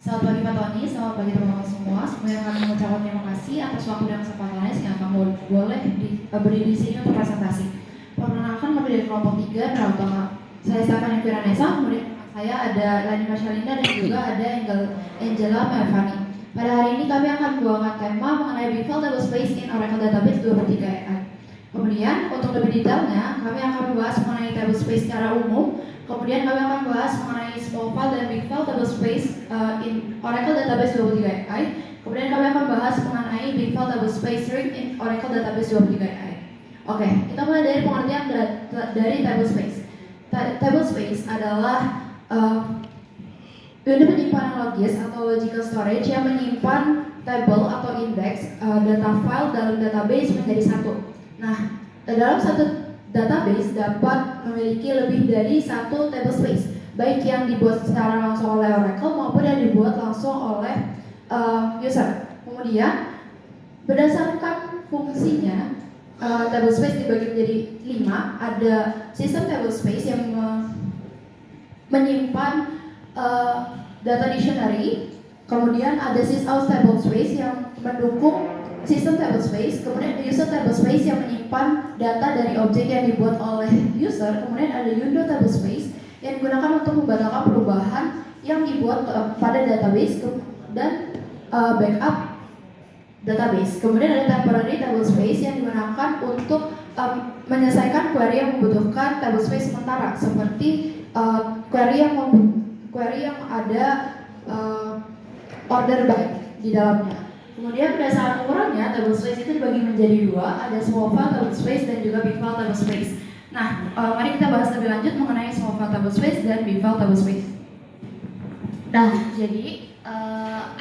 Selamat pagi Pak Tony, selamat pagi teman-teman semua. Semuanya kami mengucapkan terima kasih atas waktu dan kesempatannya sehingga kamu boleh berdiri di sini untuk presentasi. Perkenalkan kami dari kelompok 3 Prautama. Saya Stephanie Firanesa, kemudian saya ada Lani Mashalina dan juga ada Angela Melvani. Pada hari ini kami akan membawakan tema mengenai Default Table Space in Oracle Database 2023 AI. Kemudian untuk lebih detailnya, kami akan membahas mengenai table space secara umum. Kemudian kami akan membahas mengenai small file dan big file table space in Oracle Database 23 AI. Kemudian kami akan membahas mengenai big file table space string in Oracle Database 23 AI. Oke, kita mulai dari pengertian dari table space. Table space adalah unit penyimpanan logis atau logical storage yang menyimpan table atau index data file dalam database menjadi satu. Nah, dalam satu database dapat memiliki lebih dari satu table space, baik yang dibuat secara langsung oleh Oracle maupun yang dibuat langsung oleh user. Kemudian, berdasarkan fungsinya, table space dibagi menjadi 5. Ada system table space yang menyimpan data dictionary. Kemudian ada sysout table space yang mendukung system table space, kemudian user table space yang menyimpan data dari objek yang dibuat oleh user, kemudian ada Yundo table space yang digunakan untuk membatalkan perubahan yang dibuat pada database dan backup database. Kemudian ada temporary table space yang digunakan untuk menyelesaikan query yang membutuhkan table space sementara, seperti query yang ada order by di dalamnya. Kemudian berdasarkan ukurannya, table space itu dibagi menjadi 2, ada small file table space dan juga big file table space. Nah, mari kita bahas lebih lanjut mengenai small file table space dan big file table space. Nah, jadi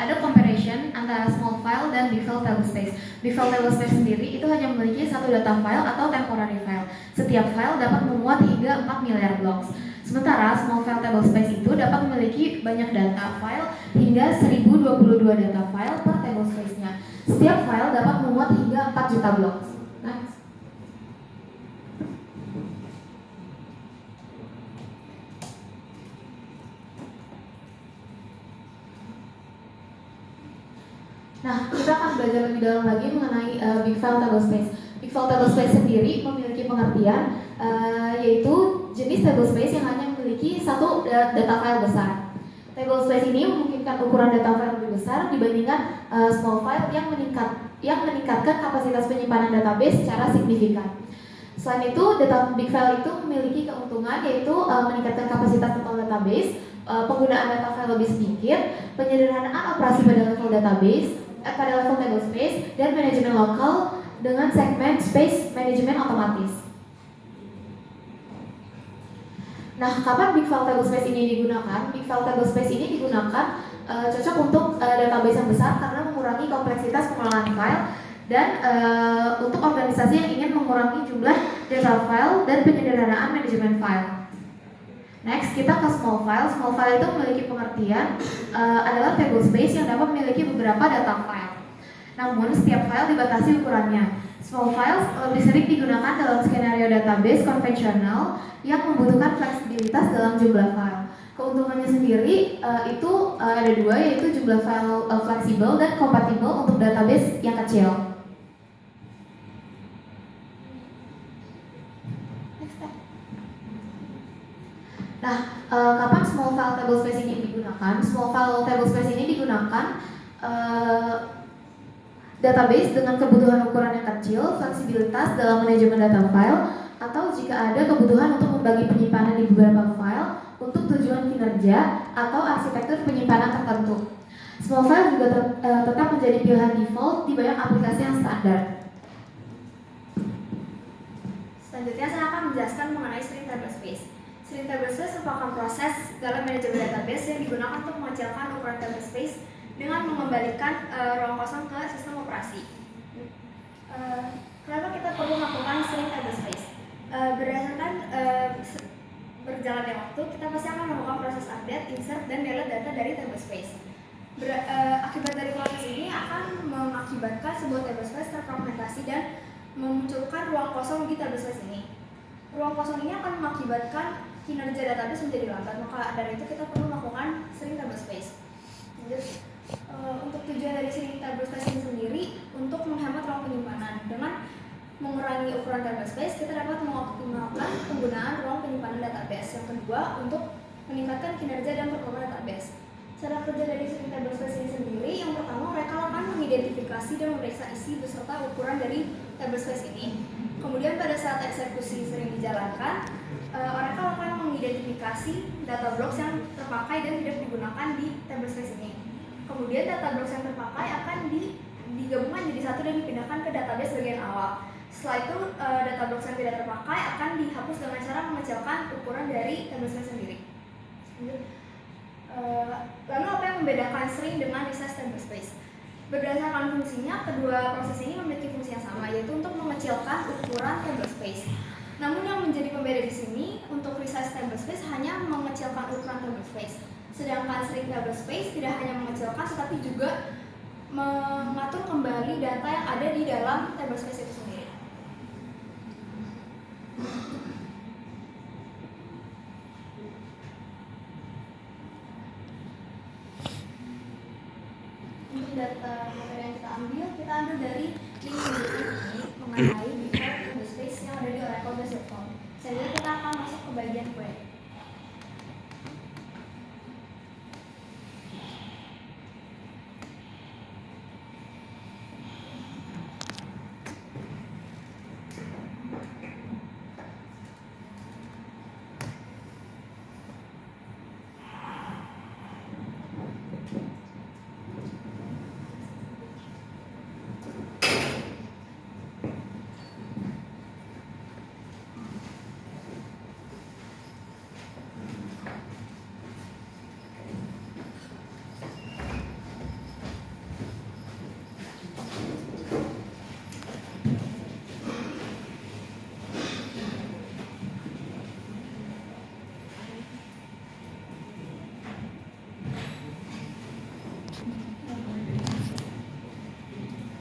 ada comparison antara small file dan big file table space. Big file table space sendiri itu hanya memiliki satu data file atau temporary file. Setiap file dapat memuat hingga 4 miliar blocks. Sementara small file table space itu dapat memiliki banyak data file hingga 1022 data file per table space-nya. Setiap file dapat memuat hingga 4 juta blocks. Next. Nah, kita akan belajar lebih dalam lagi mengenai big file table space. Big file table space sendiri memiliki pengertian yaitu jenis table space yang hanya memiliki satu data file besar. Table space ini memungkinkan ukuran data file lebih besar dibandingkan small file yang meningkatkan kapasitas penyimpanan database secara signifikan. Selain itu, data big file itu memiliki keuntungan yaitu meningkatkan kapasitas total database, penggunaan data file lebih sedikit, penyederhanaan operasi pada level database, pada level table space, dan manajemen lokal dengan segmen space manajemen otomatis. Nah, kapan big file table space ini digunakan? Big file table space ini digunakan cocok untuk database yang besar karena mengurangi kompleksitas pengelolaan file dan untuk organisasi yang ingin mengurangi jumlah data file dan penyederhanaan manajemen file. Next, kita ke small file. Small file itu memiliki pengertian adalah table space yang dapat memiliki beberapa data file. Namun, setiap file dibatasi ukurannya. Small files lebih sering digunakan dalam skenario database konvensional yang membutuhkan fleksibilitas dalam jumlah file. Keuntungannya sendiri itu ada 2, yaitu jumlah file fleksibel dan kompatibel untuk database yang kecil. Nah, kapan small file table space ini digunakan? Small file table space ini digunakan database dengan kebutuhan ukuran yang kecil, fleksibilitas dalam manajemen data file, atau jika ada kebutuhan untuk membagi penyimpanan di beberapa file untuk tujuan kinerja atau arsitektur penyimpanan tertentu. Small file juga tetap menjadi pilihan default di banyak aplikasi yang standar. Selanjutnya saya akan menjelaskan mengenai string table space. String table space merupakan proses dalam manajemen database yang digunakan untuk mengecilkan ukuran table space dengan mengembalikan ruang kosong ke sistem operasi. Kenapa kita perlu melakukan string table space? Berdasarkan berjalannya waktu, kita pasti akan melakukan proses update, insert, dan delete data dari table space. Akibat dari proses ini akan mengakibatkan sebuah table space terfragmentasi dan memunculkan ruang kosong di table space ini. Ruang kosong ini akan mengakibatkan kinerja database menjadi lambat, maka dari itu kita perlu melakukan string table space. Lanjut penggunaan ruang penyimpanan database. Yang kedua, untuk meningkatkan kinerja dan performa database. Cara kerja dari string tablespace ini sendiri, yang pertama mereka akan mengidentifikasi dan memeriksa isi beserta ukuran dari tablespace ini. Kemudian pada saat eksekusi string dijalankan, Oracle akan mengidentifikasi data blocks yang terpakai dan tidak digunakan di tablespace ini. Kemudian data blocks yang terpakai akan digabungkan jadi satu dan dipindahkan ke database bagian awal. Setelah itu data blocks yang tidak terpakai akan dihapus dengan cara mengecilkan ukuran dari tablespace sendiri. Lalu apa yang membedakan string dengan resize tablespace? Berdasarkan fungsinya, kedua proses ini memiliki fungsi yang sama, yaitu untuk mengecilkan ukuran tablespace. Namun yang menjadi pembeda di sini, untuk resize tablespace hanya mengecilkan ukuran tablespace. Sedangkan string tablespace tidak hanya mengecilkan, tetapi juga mengatur kembali data yang ada di dalam tablespace itu sendiri. Untuk data materi yang kita ambil dari link ini mengenai default tablespace yang ada di oracle.com. Jadi kita akan masuk ke bagian query.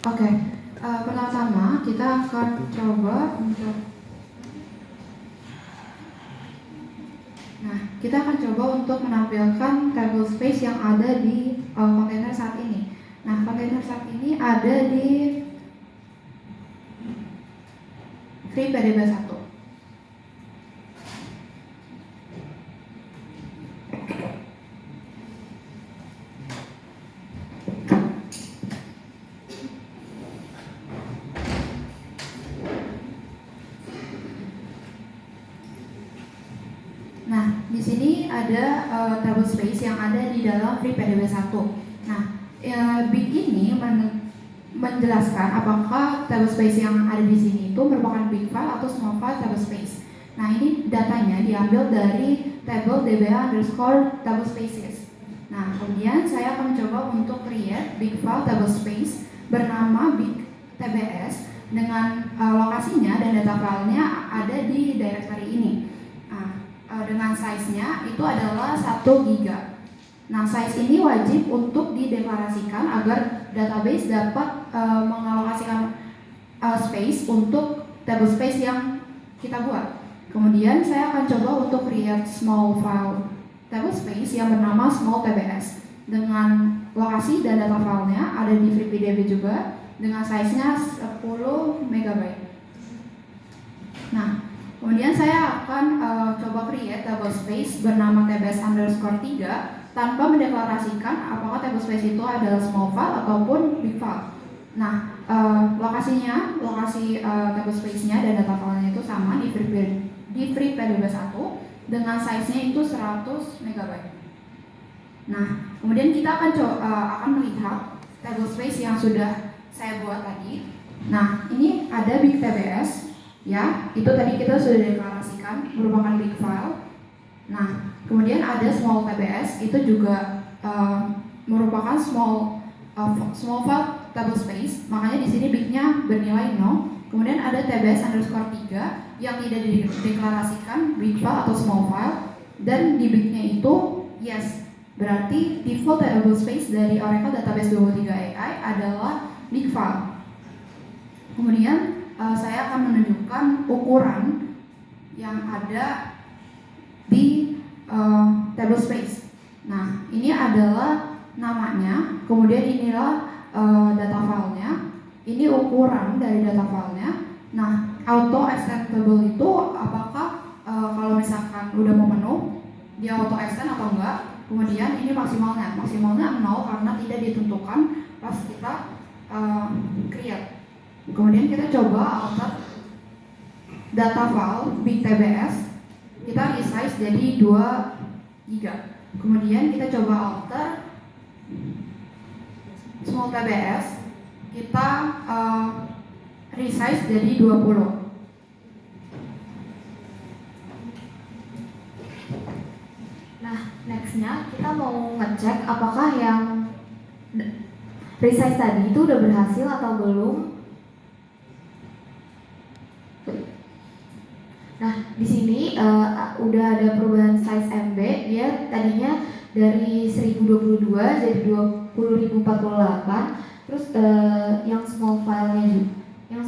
Oke, pertama kita akan coba untuk menampilkan tablespace yang ada di kontainer saat ini. Nah, kontainer saat ini ada di FreePDB 1. Nah, di sini ada tablespace yang ada di dalam FreePDB 1. Nah, bit ini menjelaskan apakah tablespace yang ada di sini itu merupakan big file atau small file tablespace. Nah, ini datanya diambil dari table dba_tablespaces. Nah, kemudian saya akan mencoba untuk create big file tablespace bernama big tbs dengan lokasinya dan data filenya ada di directory ini. Dengan size-nya itu adalah 1 GB. Nah, size ini wajib untuk dideklarasikan agar database dapat mengalokasikan space untuk tablespace yang kita buat. Kemudian saya akan coba untuk create small file tablespace yang bernama small tbs dengan lokasi dan data filenya ada di FreePDB juga dengan size-nya 10 MB. Nah, kemudian saya akan coba create tablespace bernama tbs_3 tanpa mendeklarasikan apakah tablespace itu adalah small file ataupun big file. Nah, lokasi tablespace-nya dan data filenya itu sama di FreePDB 1 dengan size-nya itu 100 MB. Nah, kemudian kita akan melihat tablespace yang sudah saya buat tadi. Nah, ini ada big tbs. Ya, itu tadi kita sudah deklarasikan merupakan big file. Nah, kemudian ada small tbs, itu juga merupakan small file tablespace. Makanya di sini bignya bernilai 0. Kemudian ada tbs_3 yang tidak dideklarasikan big file atau small file, dan di bignya itu yes. Berarti default tablespace dari Oracle Database 23 AI adalah big file. Kemudian saya akan menunjukkan ukuran yang ada di tablespace. Nah, ini adalah namanya, kemudian inilah data filenya, ini ukuran dari data filenya. Nah, auto extendable itu apakah kalau misalkan udah mau penuh, dia auto extend atau enggak. Kemudian ini maksimalnya 0 karena tidak ditentukan pas kita create. Kemudian kita coba alter data file big TBS, kita resize jadi 2 GB. Kemudian kita coba alter small TBS, kita resize jadi 20. Nah, nextnya kita mau ngecek apakah yang resize tadi itu udah berhasil atau belum. Nah, di sini udah ada perubahan size MB, dia tadinya dari 1022 jadi 20.048. Terus yang small filenya juga, yang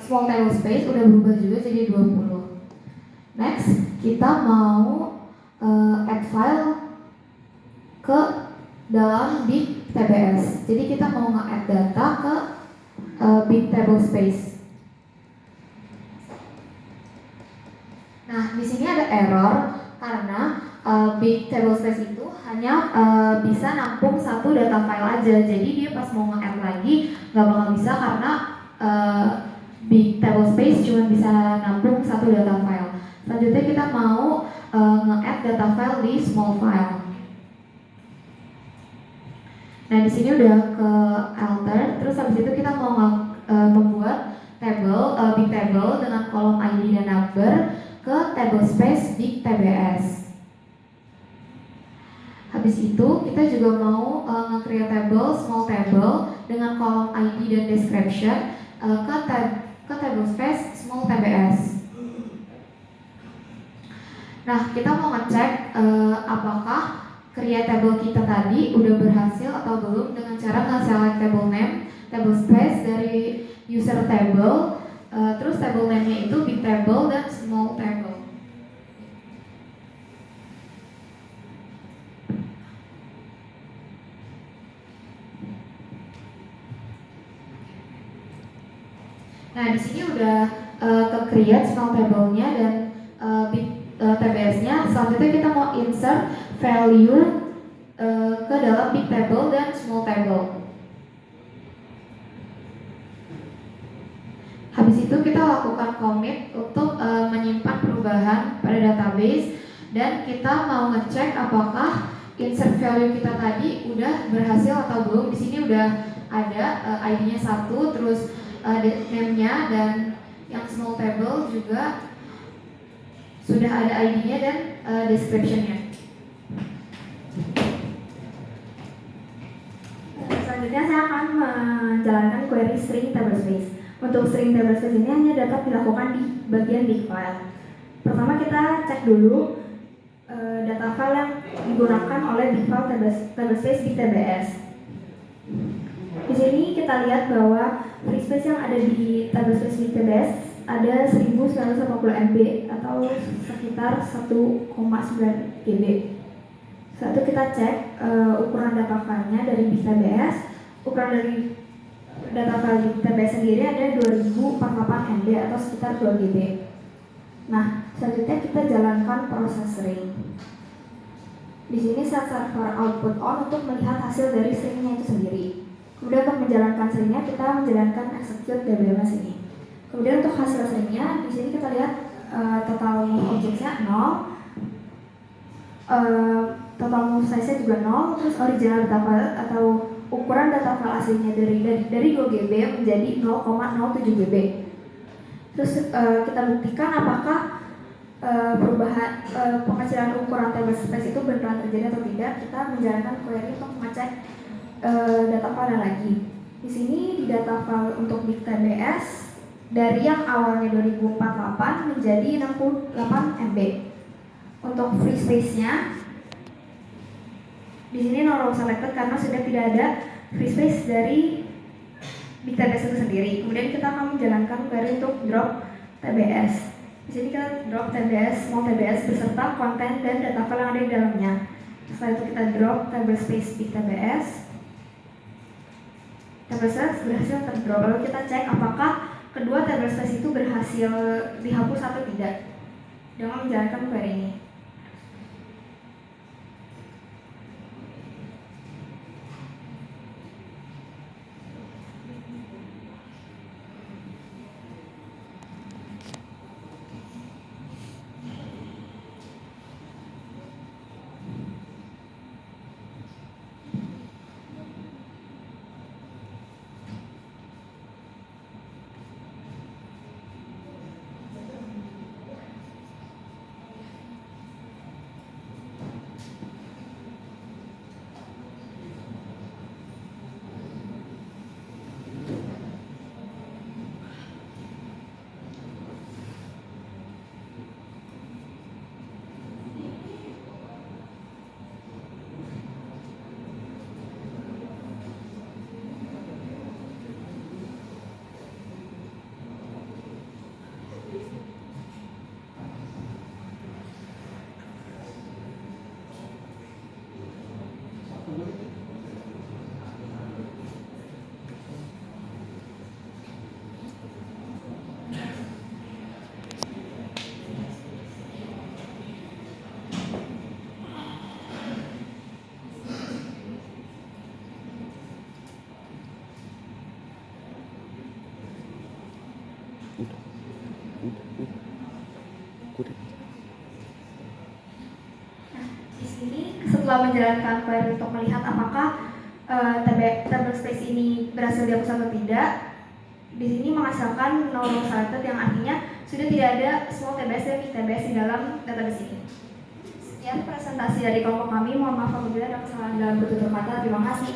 small table space udah berubah juga jadi 20. Next, kita mau add file ke dalam big TBS. Jadi kita mau nge-add data ke big table space. Nah, di sini ada error karena big table space itu hanya bisa nampung satu data file aja. Jadi dia pas mau nge-add lagi nggak bakal bisa karena big table space cuma bisa nampung satu data file. Selanjutnya kita mau nge-add data file di small file. Nah, di sini udah ke alter. Terus habis itu kita mau membuat table big table dengan kolom ID dan number ke table space big TBS. Habis itu kita juga mau nge-create table small table dengan kolom ID dan description ke table space small TBS. Nah, kita mau ngecek apakah create table kita tadi udah berhasil atau belum dengan cara nge-select table name, table space dari user table, terus table name-nya itu big table dan small table. Nah, di sini udah ke-create small table-nya dan big TBS-nya. Selanjutnya kita mau insert value ke dalam big table dan small table. Habis itu kita lakukan commit untuk menyimpan perubahan pada database dan kita mau ngecek apakah insert value kita tadi udah berhasil atau belum. Di sini udah ada ID-nya 1, terus name-nya, dan yang small table juga sudah ada ID-nya dan description-nya. Selanjutnya saya akan menjalankan query string table space. Untuk string table space ini hanya dapat dilakukan di bagian big file. Pertama kita cek dulu data file yang digunakan oleh big file table space big TBS. Di sini kita lihat bahwa free space yang ada di table space big TBS ada 1980 MB atau sekitar 1,9 GB. Setelah itu kita cek ukuran data filenya dari big TBS. Ukuran dari data file big TBS sendiri ada 2048 MB atau sekitar 2 GB. Nah, selanjutnya kita jalankan proses string. Di sini set server output on untuk melihat hasil dari stringnya itu sendiri. Kemudian untuk menjalankan stringnya kita menjalankan execute DBMS ini. Kemudian untuk hasil stringnya di sini kita lihat total move object-nya 0, total move size-nya juga 0, terus original data file atau ukuran data file aslinya dari 2 GB menjadi 0,07 GB. Terus kita buktikan apakah perubahan pengecilan ukuran table space itu beneran terjadi atau tidak. Kita menjalankan query untuk mengecek data file lagi. Di sini di data file untuk big TBS dari yang awalnya 2048 menjadi 68 MB. Untuk free space-nya di sini no row selected karena sudah tidak ada free space dari big TBS itu sendiri. Kemudian kita akan menjalankan query untuk drop TBS. Di sini kita drop TBS, small TBS beserta konten dan data file yang ada di dalamnya. Setelah itu kita drop table space big TBS. Table space berhasil terdrop. Lalu kita cek apakah kedua table space itu berhasil dihapus atau tidak. dengan menjalankan query ini. Di sini setelah menjalankan query untuk melihat apakah table space ini berhasil dihapus atau tidak, di sini menghasilkan no row selected yang artinya sudah tidak ada small tbs dan big tbs di dalam database ini. Sekian presentasi dari kelompok kami. Mohon maaf apabila ada kesalahan dalam bertutur kata. Terima kasih.